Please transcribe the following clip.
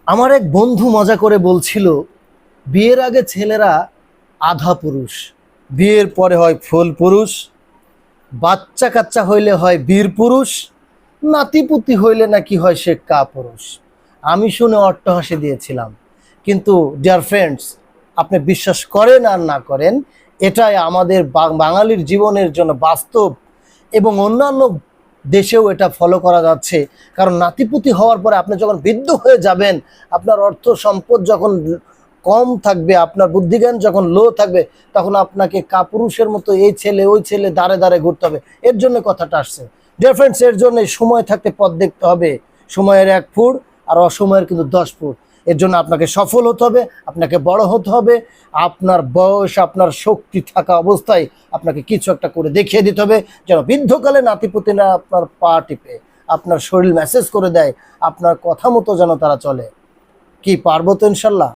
আমার এক বন্ধু মজা করে বলছিল, বিয়ের আগে ছেলেরা আধা পুরুষ, বিয়ের পরে হয় ফুল পুরুষ, বাচ্চা কাচ্চা হইলে হয় বীর পুরুষ, নাতিপুতি হইলে নাকি হয় সে কা পুরুষ। আমি শুনে অট্টহাসি দিয়েছিলাম, কিন্তু ডিয়ার ফ্রেন্ডস, আপনি বিশ্বাস করেন আর না করেন, এটাই আমাদের বাঙালির জীবনের জন্য বাস্তব, এবং অন্যান্য দেশেও এটা ফলো করা যাচ্ছে। কারণ নাতিপুতি হওয়ার পরে আপনি যখন বৃদ্ধ হয়ে যাবেন, আপনার অর্থ সম্পদ যখন কম থাকবে, আপনার বুদ্ধিজ্ঞান যখন লো থাকবে, তখন আপনাকে কাপুরুষের মতো এই ছেলে ওই ছেলে দাঁড়ে দাঁড়ে ঘুরতে হবে। এর জন্য কথাটা আসছে ডিয়ার ফ্রেন্ডস। এর জন্য সময় থাকতে পথ দেখতে হবে। সময়ের 1 ফুট আর অসময়ের কিন্তু 10 ফুট। এর জন্য আপনাকে সফল হতে হবে, আপনাকে বড় হতে হবে। আপনার বয়স, আপনার শক্তি থাকা অবস্থায় আপনাকে কিছু একটা করে দেখিয়ে দিতে হবে, যেন বৃদ্ধকালে নাতিপুতি না আপনার পা টিপে, আপনার শরীর মেসেজ করে দেয়, আপনার কথা মতো যেন তারা চলে। কি পারবো তো ইনশাল্লাহ।